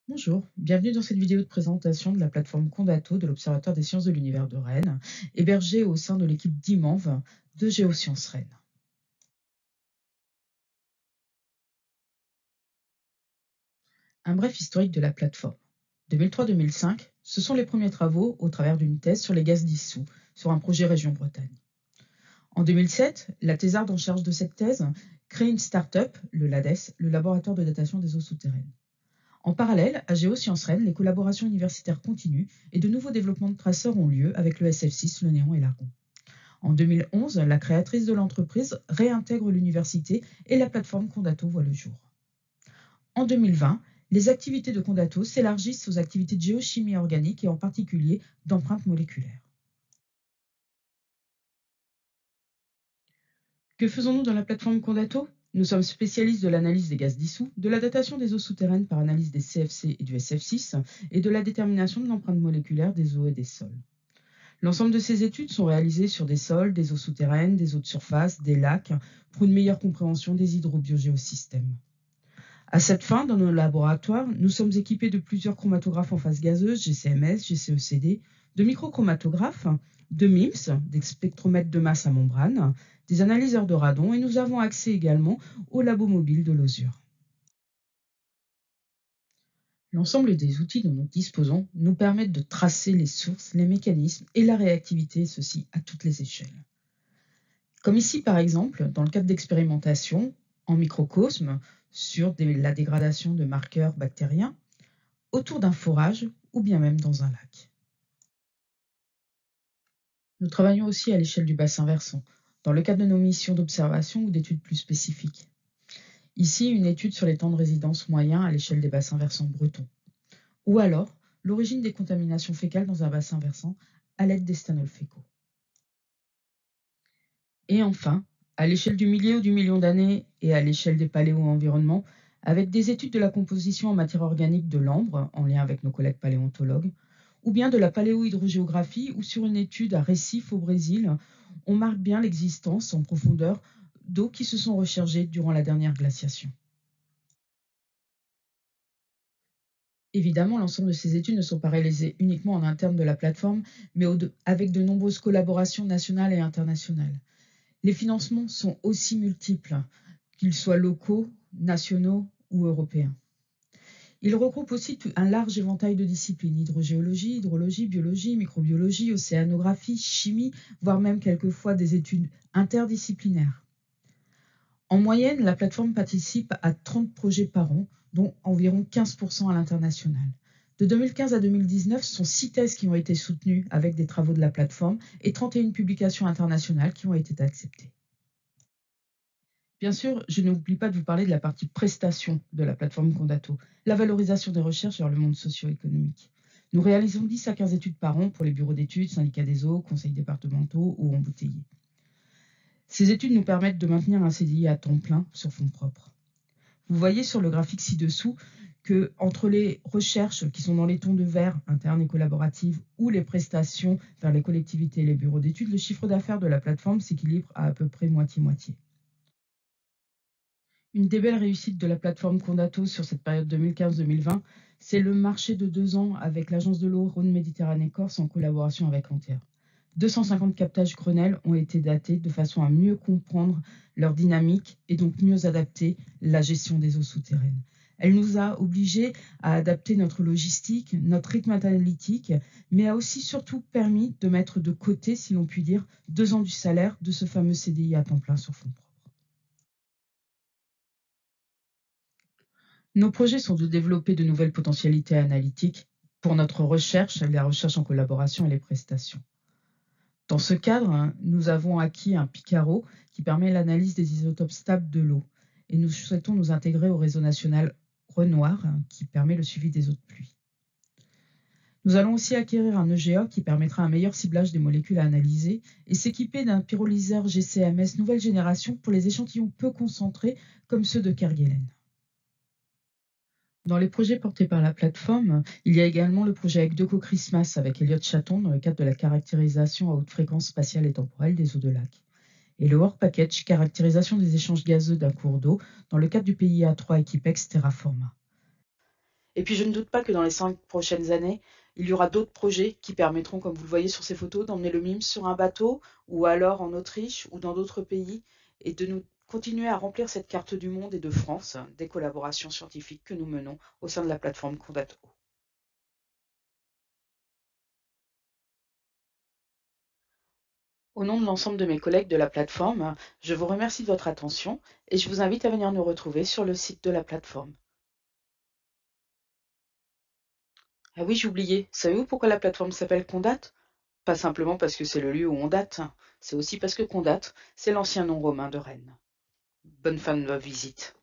Bonjour, bienvenue dans cette vidéo de présentation de la plateforme Condato de l'Observatoire des sciences de l'univers de Rennes, hébergée au sein de l'équipe d'IMANV de Géosciences Rennes. Un bref historique de la plateforme. 2003-2005, ce sont les premiers travaux au travers d'une thèse sur les gaz dissous sur un projet région Bretagne. En 2007, la thésarde en charge de cette thèse crée une start-up, le LADES, le laboratoire de datation des eaux souterraines. En parallèle, à Géosciences Rennes, les collaborations universitaires continuent et de nouveaux développements de traceurs ont lieu avec le SF6, le Néon et l'Argon. En 2011, la créatrice de l'entreprise réintègre l'université et la plateforme Condato voit le jour. En 2020, les activités de Condato s'élargissent aux activités de géochimie organique et en particulier d'empreintes moléculaires. Que faisons-nous dans la plateforme Condato? Nous sommes spécialistes de l'analyse des gaz dissous, de la datation des eaux souterraines par analyse des CFC et du SF6 et de la détermination de l'empreinte moléculaire des eaux et des sols. L'ensemble de ces études sont réalisées sur des sols, des eaux souterraines, des eaux de surface, des lacs, pour une meilleure compréhension des hydrobiogéosystèmes. À cette fin, dans nos laboratoires, nous sommes équipés de plusieurs chromatographes en phase gazeuse, GCMS, GCECD, de microchromatographes, de MIMS, des spectromètres de masse à membrane, des analyseurs de radon et nous avons accès également au labo mobile de Lozur. L'ensemble des outils dont nous disposons nous permettent de tracer les sources, les mécanismes et la réactivité, ceci à toutes les échelles. Comme ici par exemple, dans le cadre d'expérimentation en microcosme sur la dégradation de marqueurs bactériens, autour d'un forage ou bien même dans un lac. Nous travaillons aussi à l'échelle du bassin versant, dans le cadre de nos missions d'observation ou d'études plus spécifiques. Ici, une étude sur les temps de résidence moyens à l'échelle des bassins versants bretons. Ou alors, l'origine des contaminations fécales dans un bassin versant à l'aide des stanols fécaux. Et enfin, à l'échelle du millier ou du million d'années et à l'échelle des paléo-environnements, avec des études de la composition en matière organique de l'ambre, en lien avec nos collègues paléontologues, ou bien de la paléohydrogéographie, ou sur une étude à Recife au Brésil, on marque bien l'existence en profondeur d'eau qui se sont rechargées durant la dernière glaciation. Évidemment, l'ensemble de ces études ne sont pas réalisées uniquement en interne de la plateforme, mais avec de nombreuses collaborations nationales et internationales. Les financements sont aussi multiples, qu'ils soient locaux, nationaux ou européens. Ils regroupent aussi un large éventail de disciplines, hydrogéologie, hydrologie, biologie, microbiologie, océanographie, chimie, voire même quelquefois des études interdisciplinaires. En moyenne, la plateforme participe à 30 projets par an, dont environ 15% à l'international. De 2015 à 2019, ce sont 6 thèses qui ont été soutenues avec des travaux de la plateforme et 31 publications internationales qui ont été acceptées. Bien sûr, je n'oublie pas de vous parler de la partie prestation de la plateforme Condato, la valorisation des recherches vers le monde socio-économique. Nous réalisons 10 à 15 études par an pour les bureaux d'études, syndicats des eaux, conseils départementaux ou embouteillés. Ces études nous permettent de maintenir un CDI à temps plein sur fonds propres. Vous voyez sur le graphique ci-dessous que entre les recherches qui sont dans les tons de vert, internes et collaboratives, ou les prestations vers les collectivités et les bureaux d'études, le chiffre d'affaires de la plateforme s'équilibre à peu près moitié-moitié. Une des belles réussites de la plateforme Condato sur cette période 2015-2020, c'est le marché de 2 ans avec l'agence de l'eau Rhône-Méditerranée-Corse en collaboration avec Anter. 250 captages Grenelle ont été datés de façon à mieux comprendre leur dynamique et donc mieux adapter la gestion des eaux souterraines. Elle nous a obligés à adapter notre logistique, notre rythme analytique, mais a aussi surtout permis de mettre de côté, si l'on peut dire, 2 ans du salaire de ce fameux CDI à temps plein sur fonds propres. Nos projets sont de développer de nouvelles potentialités analytiques pour notre recherche, la recherche en collaboration et les prestations. Dans ce cadre, nous avons acquis un Picaro qui permet l'analyse des isotopes stables de l'eau et nous souhaitons nous intégrer au réseau national Renoir qui permet le suivi des eaux de pluie. Nous allons aussi acquérir un EGA qui permettra un meilleur ciblage des molécules à analyser et s'équiper d'un pyrolyseur GCMS nouvelle génération pour les échantillons peu concentrés comme ceux de Kerguelen. Dans les projets portés par la plateforme, il y a également le projet ECDECO Christmas avec Elliott Chaton dans le cadre de la caractérisation à haute fréquence spatiale et temporelle des eaux de lac. Et le Work Package, caractérisation des échanges gazeux d'un cours d'eau dans le cadre du PIA 3 Equipex Terraforma. Et puis je ne doute pas que dans les 5 prochaines années, il y aura d'autres projets qui permettront, comme vous le voyez sur ces photos, d'emmener le MIMS sur un bateau, ou alors en Autriche, ou dans d'autres pays, et de nous continuer à remplir cette carte du monde et de France des collaborations scientifiques que nous menons au sein de la plateforme Condato. Au nom de l'ensemble de mes collègues de la plateforme, je vous remercie de votre attention et je vous invite à venir nous retrouver sur le site de la plateforme. Ah oui, j'ai oublié. Savez-vous pourquoi la plateforme s'appelle Condate? Pas simplement parce que c'est le lieu où on date, c'est aussi parce que Condate, c'est l'ancien nom romain de Rennes. Bonne fin de visite.